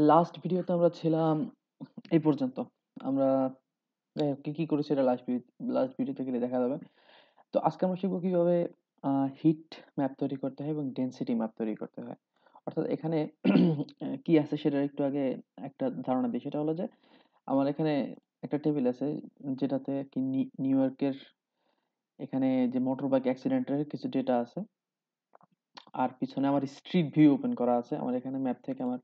Last ভিডিওতে আমরা ছিলাম এই পর্যন্ত। আমরা যাই হোক কি করেছি এটা লাস্ট ভিডিওতে গেলে দেখা যাবে। তো আজকে আমরা শিখব কিভাবে হিট ম্যাপ তৈরি করতে হয় এবং ডেনসিটি ম্যাপ তৈরি করতে হয়। অর্থাৎ এখানে কি আছে সেটার একটু আগে একটা ধারণা দিই। সেটা হলো যে আমার এখানে একটা টেবিল আছে যেটাতে কি নিউ ইয়র্কের এখানে যে মোটরবাইক অ্যাক্সিডেন্টের কিছু ডেটা আছে। আর পিছনে আমার স্ট্রিট ভিউ ওপেন করা আছে। আমার এখানে ম্যাপ থেকে আমার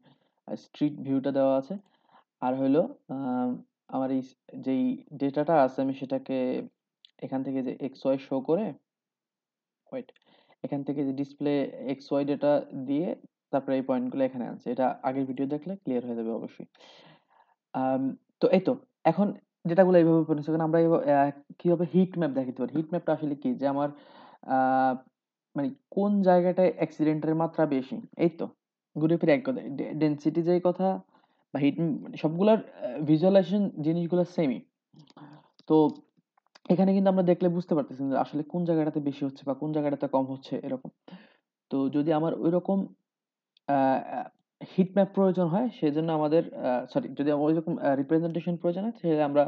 স্ট্রিট ভিউটা দেওয়া আছে। আর হইলো আম আমার যেই ডেটাটা আছে আমি সেটাকে এখান থেকে যে XY শো করে ওয়েট এখান থেকে যে ডিসপ্লে XY ডেটা দিয়ে তারপরে এই পয়েন্টগুলো এখানে আনছি। এটা আগের ভিডিও দেখলে ক্লিয়ার হয়ে যাবে অবশ্যই। আম তো এই তো এখন ডেটাগুলো এইভাবে পরিণত করেন আমরা কিভাবে হিট ম্যাপ দেখাতে পারি। হিট ম্যাপটা আসলে কি যে আমার আ মানে কোন জায়গাটায় অ্যাক্সিডেন্টের মাত্রা বেশি। এই তো ঘুরে ফিরে এক কথায় ডেনসিটি যেই কথা বা হিট মানে সবগুলার ভিজুয়ালাইজেশন জিনিসগুলো সেমই। তো এখানে কিন্তু আমরা দেখলে বুঝতে পারতেছি যে আসলে কোন জায়গাটাতে বেশি হচ্ছে বা কোন জায়গাটাতে কম হচ্ছে এরকম। তো যদি আমার ঐরকম আ আ হিট ম্যাপ প্রয়োজন হয় সেজন্য আমাদের সরি যদি আমার ঐরকম রিপ্রেজেন্টেশন প্রয়োজন হয় তাহলে আমরা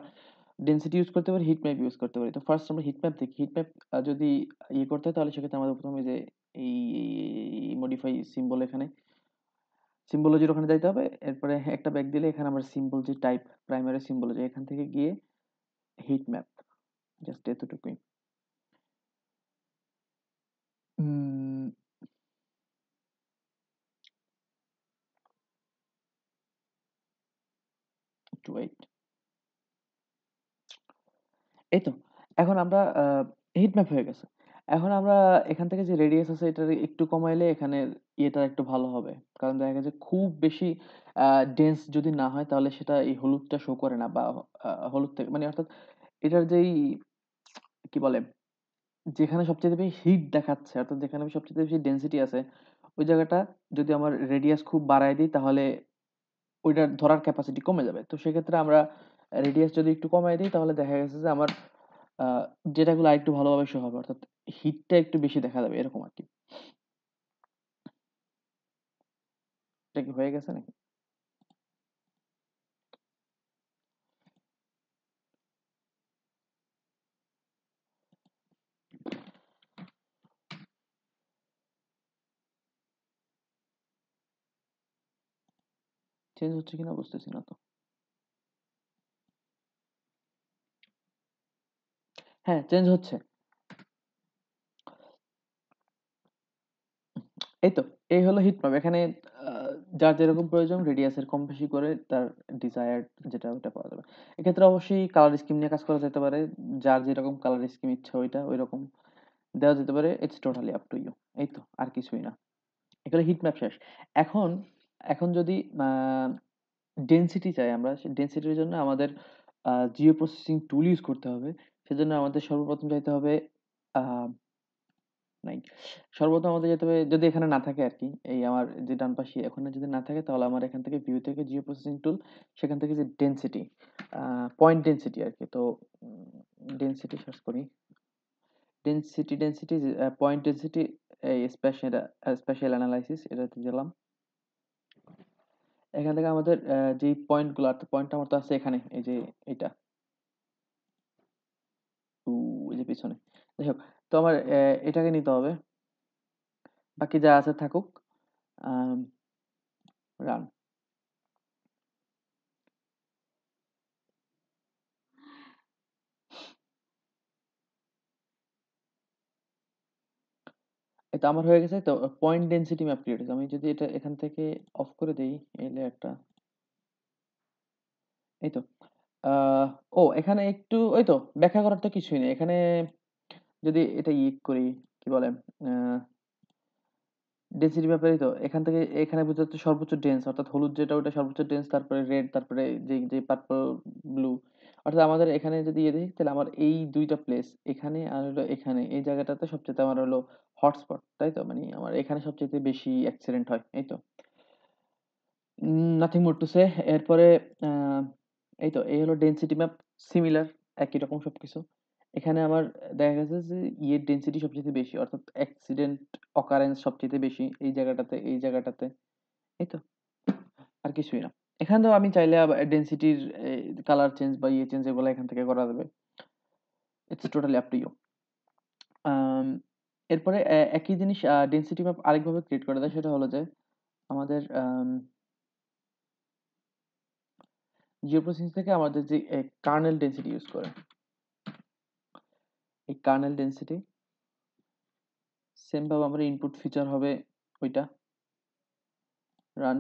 ডেনসিটি ইউজ করতে পারি, হিট ম্যাপ ইউজ করতে পারি। তো ফার্স্ট আমরা হিট ম্যাপ দেখি। হিট ম্যাপ যদি করতে হয় তাহলে সেক্ষেত্রে আমাদের ১ম এ যে মডিফাই সিম্বল এখানে সিম্বলজির ওখানে যাইতে হবে। এরপরে একটা ব্যাক দিলে এখানে আমরা সিম্বল যে টাইপ প্রাইমারি সিম্বলজি এখান থেকে গিয়ে হিট ম্যাপ জাস্ট এতটুকুই। উম একটু ওয়েট। এই তো। এখন আমরা হিট ম্যাপ হয়ে গেছে। এখন আমরা এখান থেকে যে রেডিয়াস আছে এটার একটু কমাইলে এখানের ইয়েটা একটু ভালো হবে। কারণ দেখা গেছে খুব বেশি আ ডেন্স যদি না হয় তাহলে সেটা এই হলুদটা শো করে না বা হলুদ থেকে মানে অর্থাৎ এটার যেই কি বলে? যেখানে সবচাইতে বেশি হিট দেখাচ্ছে অর্থাৎ যেখানে সবচাইতে বেশি ডেনসিটি আছে ওই জায়গাটা যদি আমার রেডিয়াস খুব বাড়ায় দিই তাহলে ওইটার ধরার ক্যাপাসিটি কমে যাবে। তো সেক্ষেত্রে আমরা রেডিয়াস যদি একটু কমায় দিই তাহলে দেখা গেছে যে আমার আ ডেটাগুলো আরেকটু ভালোভাবে শো হবে। অর্থাৎ হিটটা একটু বেশি দেখা যাবে এরকম আরকি। এটা কি হয়ে গেছে নাকি? চেঞ্জ হচ্ছে কিনা বুঝতেছি না তো। হ্যাঁ, চেঞ্জ হচ্ছে। এই তো, এই হলো হিট ম্যাপ। এখানে আ যার যেরকম প্রয়োজন রেডিয়াসের কম বেশি করে তার ডিজায়ার্ড যেটা ওটা পাওয়া যাবে। এক্ষেত্রে অবশ্যই কালার স্কিম নিয়ে কাজ করা যেতে পারে। যার যেরকম কালার স্কিম ইচ্ছা ওইটা ঐরকম দেওয়া যেতে পারে। It's totally up to you. এই তো আর কিছুই না। এখানে হিট ম্যাপ শেষ। এখন এখন যদি আ ডেনসিটি চাই আমরা, সেই ডেনসিটির জন্য আমাদের জিও প্রসেসিং টুল ইউজ করতে হবে। সেজন্য আমাদের সর্বপ্রথম যাইতে হবে আ নাই। সর্বপ্রথম আমাদের যেতে হবে যদি এখানে না থাকে আরকি, এই আমার যে ডান পাশে ওখানে যদি না থাকে তাহলে আমার এখান থেকে ভিউ থেকে জিও প্রসেসিং টুল সেখান থেকে যে ডেনসিটি আ পয়েন্ট ডেনসিটি আরকি। তো ডেনসিটি সার্চ করি। ডেনসিটি যে পয়েন্ট ডেনসিটি এই স্প্যাশাল এনালাইসিস এটাতে গেলাম। এখান থেকে আমাদের যেই পয়েন্টগুলো অর্থাৎ পয়েন্টটা আমার তো আছে এখানে এই যে এইটা। উ এই যে পিছনে। যাই হোক তো আমার এটাকে নিতে হবে। বাকি যা আছে থাকুক। আম রান। এই তো আমার হয়ে গেছে তো পয়েন্ট ডেনসিটি ম্যাপ ক্রিয়েট হয়েছে। আমি যদি এটা এখান থেকে অফ করে দেই এই লেয়ারটা। এই তো। আ ও এখানে একটু ওই তো ব্যাখ্যা করার তো কিছুই নেই। এখানে যদি এটা করি কি বলে? আ ডেনসিটি ম্যাপের এই তো এখান থেকে এখানে বোঝা যাচ্ছে সর্বোচ্চ ডেন্স অর্থাৎ হলুদ যেটা ওটা সর্বোচ্চ ডেন্স তারপরে রেড তারপরে যে পার্পল ব্লু অর্থাৎ আমাদের এখানে যদি দিই তাহলে আমার এই ২ টা প্লেস এখানে আর হলো এখানে এই জায়গাটাতে সবচাইতে আমার হলো হটস্পট তাই তো? মানে আমার এখানে সবচাইতে বেশি অ্যাক্সিডেন্ট হয়। এই তো। নাথিং মোর টু সে এরপরে আ এই তো এই হলো ডেনসিটি ম্যাপ সিমিলার একই রকম সবকিছু। এখানে আমার দেখা গেছে যে ইয়ের ডেনসিটি সবচাইতে বেশি অর্থাৎ অ্যাক্সিডেন্ট অকারেন্স সবচাইতে বেশি এই জায়গাটাতে, এই জায়গাটাতে। এই তো আর কিছুই না। এখান থেকেও আমি চাইলে আবার ডেনসিটির কালার চেঞ্জ বা ইয়ে চেঞ্জ এগুলো এখান থেকে করা যাবে। It's totally up to you. এরপরে একই জিনিস ডেনসিটি ম্যাপ আরেকভাবে ক্রিয়েট করা যায়, সেটা হলো যে আমাদের জিও প্রসেসিং থেকে আমাদের যে কার্নেল ডেনসিটি ইউজ করে, এই কার্নেল ডেনসিটি সেম ভাবে আমরা ইনপুট ফিচার হবে ওইটা রান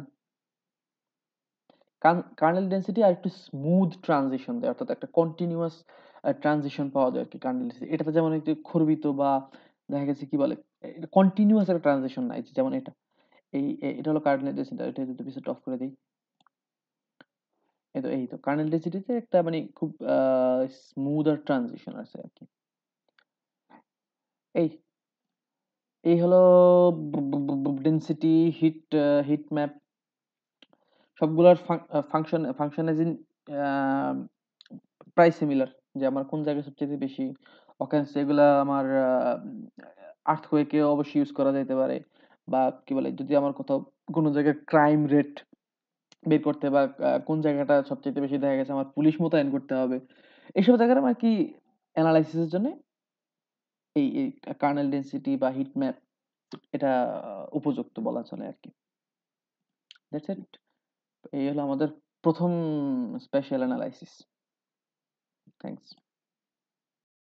কার্নেল ডেনসিটি আর একটু স্মুথ ট্রানজিশন দেয়, অর্থাৎ একটা কন্টিনিউয়াস ট্রানজিশন পাওয়া যায় আর কি কার্নেল ডেনসিটি। এটাতে যেমন একটু খর্বিত বা দেখা গেছে কি বলে, কন্টিনিউয়াস একটা ট্রানজিশন নাই, যেমন এটা এটা হলো কার্নেল ডেনসিটি। এটা যদি পিসে অফ করে দিই, এই তো কার্নেল ডেনসিটিতে একটা মানে খুব স্মুথ আর ট্রানজিশন আছে আর কি। এই এই হলো ডেনসিটি হিট হিট ম্যাপ সবগুলোর ফাংশনাইজিং প্রায় সিমিলার, যে আমার কোন জায়গায় সবচেয়ে বেশি অকারেন্স এগুলা আমার আর্থকোয়েকে অবশ্যই ইউজ করা যেতে পারে, বা কি বলে যদি আমার কোথাও কোনো জায়গায় ক্রাইম রেট বের করতে বা কোন জায়গাটা সবচেয়ে বেশি দেখা গেছে আমার পুলিশ মোতায়েন করতে হবে, এইসব জায়গার আর কি অ্যানালাইসিসের জন্য এই কার্নেল ডেনসিটি বা হিট ম্যাপ এটা উপযুক্ত বলা চলে আর কি। That's it. এই হলো আমাদের প্রথম স্পেশাল অ্যানালাইসিস। থ্যাংকস।